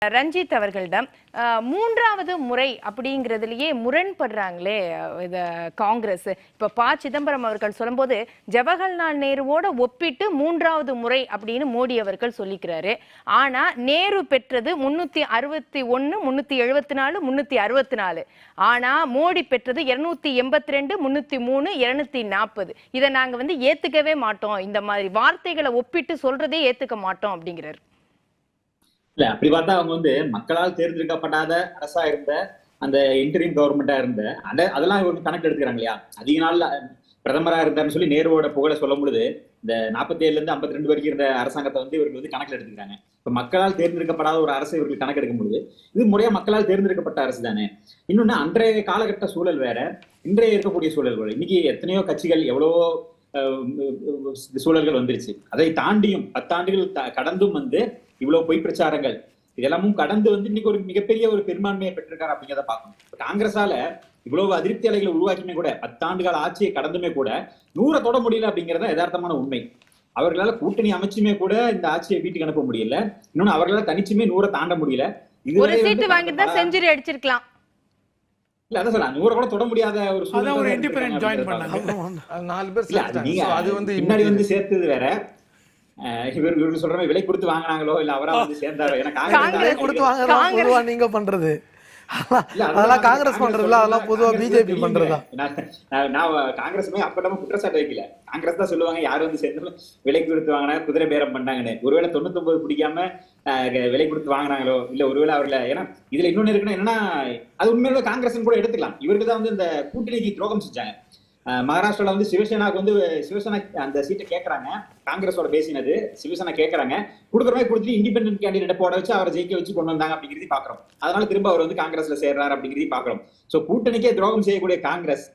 ரஞ்சித் அவர்களிடம் மூன்றாவது முறை அப்படிங்கிறதுலயே முரண்படுறாங்களே காங்கிரஸ். இப்ப சிதம்பரம் அவர்கள் சொல்லும்போது ஜவஹர்லால் நேருவோட ஒப்பிட்டு மூன்றாவது முறை அப்படின்னு மோடி அவர்கள் சொல்லிக்கிறாரு. ஆனா நேரு பெற்றது 361, 374, 364. ஆனா மோடி பெற்றது 282, 303, 240. இதை நாங்க ஏத்துக்கவே மாட்டோம், இந்த மாதிரி வார்த்தைகளை ஒப்பிட்டு சொல்றதே ஏத்துக்க மாட்டோம் அப்படிங்கிறாரு. இல்ல அப்படி பார்த்தா அவங்க மக்களால் தேர்ந்தெடுக்கப்படாத அரசா இருந்த அந்த இன்டரிம் கவர்மெண்டா இருந்த அதெல்லாம் இவங்க கணக்கு எடுத்துக்கிறாங்க இல்லையா. அதிக நாள் பிரதமரா இருந்தாருன்னு சொல்லி நேருவோட புகழ சொல்லும் பொழுது இந்த 47ல இருந்து 52 வரைக்கும் இருந்த அரசாங்கத்தை இவர்கள் கணக்கில் எடுத்துக்கிறாங்க. இப்ப மக்களால் தேர்ந்தெடுக்கப்படாத ஒரு அரசு இவர்கள் கணக்கு எடுக்கும் பொழுது இது முறையா மக்களால் தேர்ந்தெடுக்கப்பட்ட அரசு தானே. இன்னொன்னு அன்றைய காலகட்ட சூழல் வேற, இன்றைய இருக்கக்கூடிய சூழல் வேற. இன்னைக்கு எத்தனையோ கட்சிகள் எவ்வளவோ சூழல்கள் வந்துருச்சு. அதை தாண்டியும் 10 ஆண்டுகள் கடந்தும் இவ்வளவு பொய் பிரச்சாரங்கள் இதெல்லாமும் கடந்து இன்னைக்கு ஒரு மிகப்பெரிய ஒரு பெரும்பான்மையை பெற்றிருக்காரு அப்படிங்கிறத பார்க்கணும். காங்கிரஸால இவ்வளவு அதிருப்தி அலைகளை உருவாக்கியுமே கூட 10 ஆண்டுகால ஆட்சியை கடந்துமே கூட 100 தொட முடியல அப்படிங்கறத யதார்த்தமான உண்மை. அவர்களால கூட்டணி அமைச்சுமே கூட இந்த ஆட்சியை வீட்டுக்கு அனுப்ப முடியல. இன்னொன்னு அவர்களால தனிச்சுமே 100 தாண்ட முடியல. ஒரு சீட்டு வாங்கிட்டு தான் செஞ்சுரி அடிச்சிருக்கலாம். இல்ல அதான் சொல்ல 100 கூட தொட முடியாத ஒரு சூழ்நிலை. ஒரு இண்டிபெண்டன்ட் ஜாயின் பண்ணாங்க 4 பேர். அது பின்னாடி சேர்த்தது வேற. இவர்கள் சொல்ற விலை கொடுத்து வாங்கினாங்களோ இல்ல அவரா சேர்ந்தாரோ. ஏன்னா கொடுத்து வாங்குறதா நீங்க பண்றது அதெல்லாம் காங்கிரஸ் பண்றதுல, அதெல்லாம் பொதுவா பிஜேபி பண்றதா. நான் காங்கிரஸுமே அப்பட்டமா குற்றச்சாட்டு வைக்கல. காங்கிரஸ் தான் சொல்லுவாங்க யாரும் சேர்ந்தாலும் விலை கொடுத்து வாங்கினா குதிரை பேரம் பண்ணாங்கன்னு. ஒருவேளை 99 பிடிக்காம விலை கொடுத்து வாங்கினாங்களோ இல்ல ஒருவேளை அவர்ல. ஏன்னா இதுல இன்னொன்னு இருக்குன்னா என்னன்னா அது உண்மையில காங்கிரஸ் கூட எடுத்துக்கலாம். இவருக்கு தான் இந்த கூட்டணிக்கு துரோகம் செஞ்சாங்க. மகாராஷ்டிரால சிவசேனாவுக்கு சிவசேனா அந்த சீட்டை கேட்கறாங்க. காங்கிரஸோட பேசினது சிவசேனா கேட்கறாங்க. கொடுக்குற மாதிரி கொடுத்துட்டு இண்டிபெண்டன்ட் கேண்டிடேட் போட வச்சு அவரை ஜெயிக்க வச்சு கொண்டு வந்தாங்க அப்படிங்கிறதையும் பாக்குறோம். அதனால திரும்ப அவர் காங்கிரஸ்ல சேர்றாரு அப்படிங்கிறதையும் பாக்குறோம். சோ கூட்டணிக்கே துரோகம் செய்யக்கூடிய காங்கிரஸ்,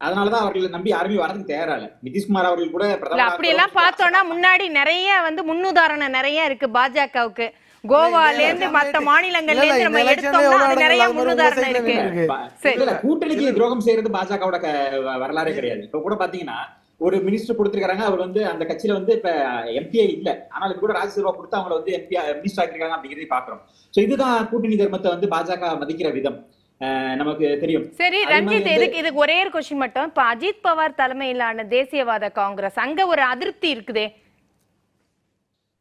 அதனாலதான் அவர்களை நம்பி யாருமே வரதுக்கு தயாரால. நிதிஷ்குமார் அவர்கள் கூட அப்படி எல்லாம் பார்த்தோம்னா முன்னாடி நிறைய முன்னுதாரணம் நிறைய இருக்கு பாஜகவுக்கு. கோவால இருந்து மத்த மாநிலங்கள்ல இருந்து நம்ம எடுத்தோம்னா நிறைய முன்னுதாரணம் இருக்கு. கூட்டணிக்கு துரோகம் செய்யறது பாஜகவோட வரலாறே கிடையாது. இப்ப கூட பாத்தீங்கன்னா ஒரு மினிஸ்டர் கொடுத்திருக்காங்க. அவர் அந்த கட்சியில இப்ப எம்பிஏ இல்ல, ஆனால் கூட ராஜ்யசபா கொடுத்து அவங்களை எம்பி மினிஸ்டர் ஆக்கிருக்காங்க அப்படிங்கிறதையும் பாக்குறோம். சோ இதுதான் கூட்டணி தர்மத்தை பாஜக மதிக்கிற விதம் நமக்கு தெரியும். சரி ரஞ்சித், இதுக்கு ஒரே ஒரு கொஸ்டின் மட்டும். இப்ப அஜித் பவார் தலைமையிலான தேசியவாத காங்கிரஸ் அங்க ஒரு அதிருப்தி இருக்குதே.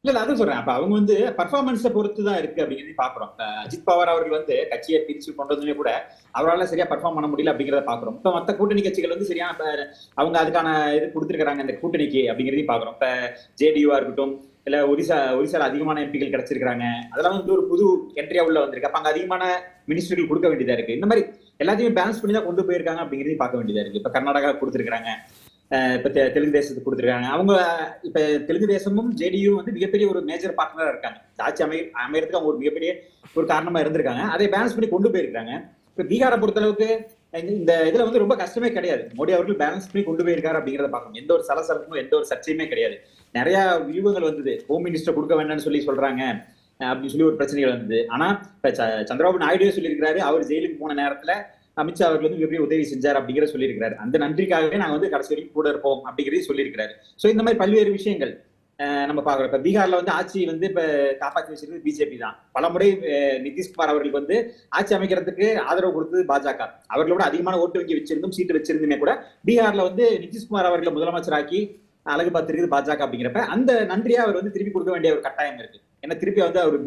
இல்ல அதான் சொல்றேன். அப்ப அவங்க பர்ஃபார்மன்ஸை பொறுத்துதான் இருக்கு அப்படிங்கிறத பாக்குறோம். அஜித் பவார் அவர்கள் கட்சியை பிரிச்சு கொண்டு வந்ததுமே கூட அவரால் சரியா பர்ஃபார்ம் பண்ண முடியல அப்படிங்கிறத பாக்குறோம். இப்ப மத்த கூட்டணி கட்சிகள் சரியான அவங்க அதுக்கான இது கொடுத்திருக்காங்க இந்த கூட்டணிக்கு அப்படிங்கிறதையும் பாக்குறோம். இப்ப ஜேடியூவா இருக்கட்டும் இல்ல ஒரிசால அதிகமான எம்பிகள் கிடைச்சிருக்காங்க. அதெல்லாம் ஒரு புது என்ட்ரியா உள்ள வந்திருக்கு. அப்ப அங்க அதிகமான மினிஸ்டர்கள் கொடுக்க வேண்டியதா இருக்கு. இந்த மாதிரி எல்லாத்தையுமே பேலன்ஸ் பண்ணி தான் கொண்டு போயிருக்காங்க அப்படிங்கிறதையும் பார்க்க வேண்டியதா இருக்கு. இப்ப கர்நாடகா கொடுத்திருக்காங்க, இப்ப தெலுங்கு தேசத்துக்கு கொடுத்திருக்காங்க. அவங்க இப்ப தெலுங்கு தேசமும் ஜேடியும் மிகப்பெரிய ஒரு மேஜர் பார்ட்னரா இருக்காங்க. ஆட்சி அமையறதுக்கு அவங்க ஒரு மிகப்பெரிய ஒரு காரணமா இருந்திருக்காங்க. அதை பேலன்ஸ் பண்ணி கொண்டு போயிருக்காங்க. இப்ப பீகாரை பொறுத்த அளவுக்கு இந்த இதுல ரொம்ப கஷ்டமே கிடையாது. மோடி அவர்கள் பேலன்ஸ் பண்ணி கொண்டு போயிருக்காரு அப்படிங்கறத பார்க்கணும். எந்த ஒரு சலசலப்பும் எந்த ஒரு சர்ச்சையுமே கிடையாது. நிறைய வியூகங்கள் ஹோம் மினிஸ்டர் கொடுக்க வேண்டாம்னு சொல்றாங்க அப்படின்னு சொல்லி ஒரு பிரச்சனைகள் வந்தது. ஆனா இப்ப சந்திரபாபு நாயுடு சொல்லியிருக்கிறாரு, அவர் ஜெயிலுக்கு போன நேரத்துல அமித்ஷா அவர்கள் மிகப்பெரிய உதவி செஞ்சார் அப்படிங்கிற சொல்லியிருக்காரு. அந்த நன்றிக்காகவே நாங்க கடைசி வரைக்கும் கூட இருப்போம் அப்படிங்கிறதையும் சொல்லியிருக்காரு. சோ இந்த மாதிரி பல்வேறு விஷயங்கள் நம்ம பாக்குறோம். இப்ப பீகார்ல ஆட்சி இப்ப காப்பாற்றி வச்சிருக்கிறது பிஜேபி தான். பலமுறை நிதிஷ்குமார் அவர்களுக்கு ஆட்சி அமைக்கிறதுக்கு ஆதரவு கொடுத்தது பாஜக. அவர்களோட அதிகமான ஓட்டு வங்கி வச்சிருந்தும் சீட்டு வச்சிருந்துமே கூட பீகார்ல நிதிஷ்குமார் அவர்களை முதலமைச்சராக்கி அழகு பார்த்திருக்குது பாஜக. அப்படிங்கிறப்ப அந்த நன்றியா அவர் திருப்பி கொடுக்க வேண்டிய ஒரு கட்டாயம் இருக்கு. ஏன்னா திருப்பி அவர்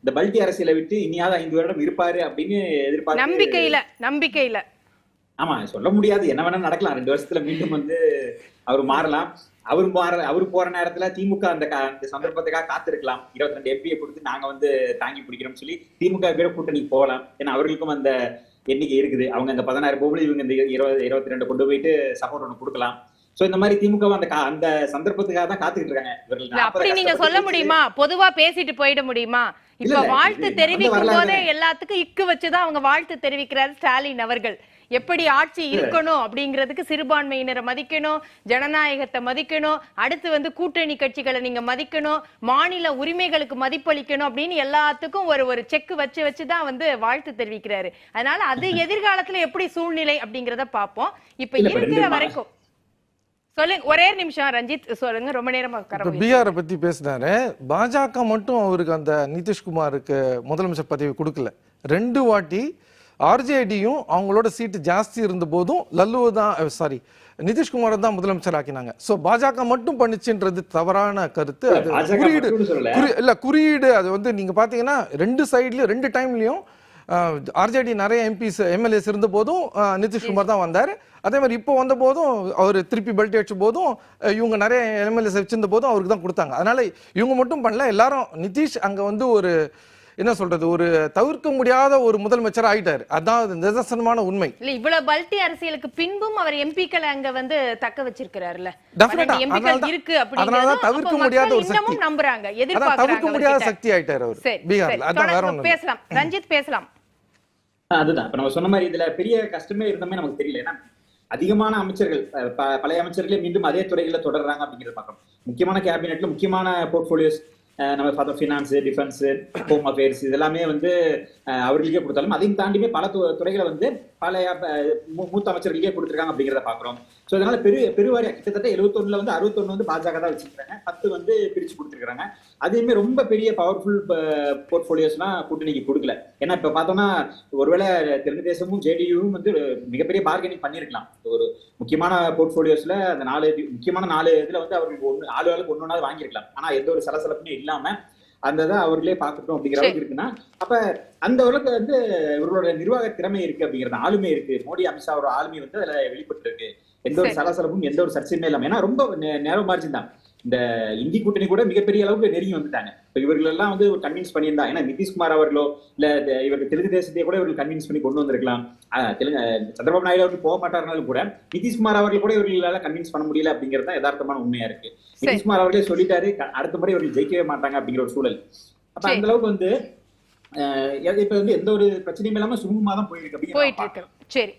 இந்த பல்டி அரசியலை விட்டு இனியாவது 5 வருடம் இருப்பாரு அப்படின்னு எதிர்பார்த்து நம்பிக்கையில ஆமா சொல்ல முடியாது. என்ன வேணா நடக்கலாம். 2 வருஷத்துல மீண்டும் அவர் மாறலாம். அவரு போற நேரத்துல திமுக அந்த சந்தர்ப்பத்துக்காக காத்திருக்கலாம். 22 எம்பியை கொடுத்து நாங்க தாங்கி பிடிக்கிறோம்னு சொல்லி திமுக பேர கூட்டணிக்கு போகலாம். ஏன்னா அவர்களுக்கும் அந்த எண்ணிக்கை இருக்குது. அவங்க அந்த 16 போல இவங்க இந்த 22 கொண்டு போயிட்டு சப்போர்ட் ஒண்ணு கொடுக்கலாம். சோ இந்த மாதிரி திமுக அந்த சந்தர்ப்பத்துக்காக தான் காத்துக்கிட்டு இருக்காங்க. அப்படி நீங்க சொல்ல முடியுமா? பொதுவா பேசிட்டு போயிட முடியுமா? இப்ப வாழ்த்து தெரிவிக்கும் போதே எல்லாத்துக்கும் இக்கு வச்சுதான் அவங்க வாழ்த்து தெரிவிக்கிறார் ஸ்டாலின் அவர்கள். எப்படி ஆட்சி இருக்கணும் அப்படிங்கிறதுக்கு சிறுபான்மையினரை மதிக்கணும், ஜனநாயகத்தை மதிக்கணும், அடுத்து கூட்டணி கட்சிகளை நீங்க மதிக்கணும், மாநில உரிமைகளுக்கு மதிப்பளிக்கணும் அப்படின்னு எல்லாத்துக்கும் ஒரு செக் வச்சுதான் வாழ்த்து தெரிவிக்கிறாரு. அதனால அது எதிர்காலத்துல எப்படி சூழ்நிலை அப்படிங்கறத பார்ப்போம். இப்ப இருக்கிற வரைக்கும் சொல்லுங்க, ஒரே நிமிஷம் ரஞ்சித் சொல்லுங்க, ரொம்ப நேரமா இப்ப பீகாரை பத்தி பேசினாரு. பாஜக மட்டும் அவருக்கு அந்த நிதிஷ்குமாருக்கு முதலமைச்சர் பதவி கொடுக்கல. 2 வாட்டி ஆர்ஜேடியும் அவங்களோட சீட்டு ஜாஸ்தி இருந்த போதும் லல்லு தான் நிதிஷ்குமார் தான் முதலமைச்சர் ஆக்கினாங்க. சோ பாஜக மட்டும் பண்ணிச்சுன்றது தவறான கருத்து. அது குறியீடு அது வந்து நீங்க பாத்தீங்கன்னா 2 சைட்லயும் 2 டைம்லயும் ஆர்ஜேடி நிறைய எம்பிஸ் எம்எல்ஏஸ் இருந்த போதும் நிதிஷ்குமார் தான் வந்தார். அதே மாதிரி இப்போ வந்த போதும் அவர் திருப்பி பெல்ட் அடிச்ச போதும் இவங்க நிறைய எம்எல்ஏஸ் வச்சிருந்த போதும் அவருக்கு தான் கொடுத்தாங்க. அதனால இவங்க மட்டும் பண்ணல, எல்லாரும். நிதிஷ் அங்க வந்து ஒரு என்ன சொல்றது, ஒரு தவிர்க்க முடியாத ஒரு முதலமைச்சர் ஆயிட்டாரு. அதான் நிதர்சனமான உண்மை. இல்ல இவ்வளவு பல்டி அரசியலுக்கு பின்பும் அவர் எம்பிக்களை அங்க வந்து தக்க வச்சிருக்கிறாருல்ல. இருக்கு அதனால தவிர்க்க முடியாத ஒரு சக்தி நம்புறாங்க, தவிர்க்க முடியாத சக்தி ஆயிட்டாரு அவர் பீகார்ல. அதான் வேற ஒண்ணு. பேசலாம் ரஞ்சித், பேசலாம். அதுதான் இப்ப நம்ம சொன்ன மாதிரி இதுல பெரிய கஷ்டமே இருந்தமே நமக்கு தெரியல. ஏன்னா அதிகமான அமைச்சர்கள் பழைய அமைச்சர்களே மீண்டும் அதே துறைகளை தொடர்றாங்க அப்படிங்கிறத பார்க்கணும். முக்கியமான கேபினெட்ல முக்கியமான போர்ட்போலியோஸ் நம்ம பார்த்தோம், ஃபினான்ஸ், டிஃபென்ஸ், ஹோம் அஃபேர்ஸ் இதெல்லாமே வந்து அவர்களுக்கே கொடுத்தாலும் அதையும் தாண்டியுமே பல துறைகளை வந்து பழைய மூத்த அமைச்சர்களுக்கே கொடுத்துருக்காங்க அப்படிங்கிறத பாக்குறோம். ஸோ அதனால பெருவாரியா கிட்டத்தட்ட 71 வந்து 61 வந்து பாஜக தான் வச்சிருக்காங்க, 10 வந்து பிரிச்சு கொடுத்துருக்காங்க. அதையுமே ரொம்ப பெரிய பவர்ஃபுல் போர்ட்போலியோஸ்லாம் கூட்டணிக்கு கொடுக்கல. ஏன்னா இப்ப பார்த்தோம்னா ஒருவேளை தெலுங்கு தேசமும் ஜேடியும் வந்து மிகப்பெரிய பார்கெனிங் பண்ணிருக்கலாம். ஒரு முக்கியமான போர்ட்போலியோஸ்ல அந்த 4 முக்கியமான 4 இதுல வந்து அவர்களுக்கு ஆளுகளுக்கு ஒன்னொன்னாவது வாங்கியிருக்கலாம். ஆனா எந்த ஒரு சலசலப்புமே இல்லாம அந்த இதை அவர்களே பார்க்கட்டும் அப்படிங்கிற அளவுக்கு இருக்குன்னா, அப்ப அந்த அளவுக்கு வந்து இவர்களோட நிர்வாக திறமை இருக்கு அப்படிங்கிறது, ஆளுமை இருக்கு. மோடி அமித்ஷாவோட ஆளுமை வந்து அதுல வெளிப்பட்டு இருக்கு. எந்த ஒரு சலசலப்பும் எந்த ஒரு சர்ச்சையுமே இல்லாம. ஏன்னா ரொம்ப நேரோ மார்ஜின் தான். இந்த இந்தி கூட்டணி கூட மிகப்பெரிய அளவுக்கு நெருங்கி வந்துட்டாங்க. இப்ப இவர்கள் எல்லாம் வந்து கன்வின்ஸ் பண்ணியிருந்தா, ஏன்னா நிதிஷ்குமார் அவர்களோ இல்ல இவர்கள் தெலுங்கு தேசத்தையே கூட இவர்கள் கன்வின்ஸ் பண்ணி கொண்டு வந்திருக்கலாம். சந்திரபாபு நாயுடு அவர்கள் போக மாட்டாருனாலும் கூட நிதிஷ்குமார் அவர்கள் கூட இவர்களால கன்வின்ஸ் பண்ண முடியல அப்படிங்கிறது தான் யதார்த்தமான உண்மையா இருக்கு. நிதிஷ்குமார் அவர்களே சொல்லிட்டாரு அடுத்த முறை இவர்கள் ஜெயிக்கவே மாட்டாங்க அப்படிங்கிற ஒரு சூழல். அப்ப அந்த அளவுக்கு வந்து இப்ப வந்து எந்த ஒரு பிரச்சனையும் இல்லாம சுமூகமா தான் போயிருக்கு. சரி.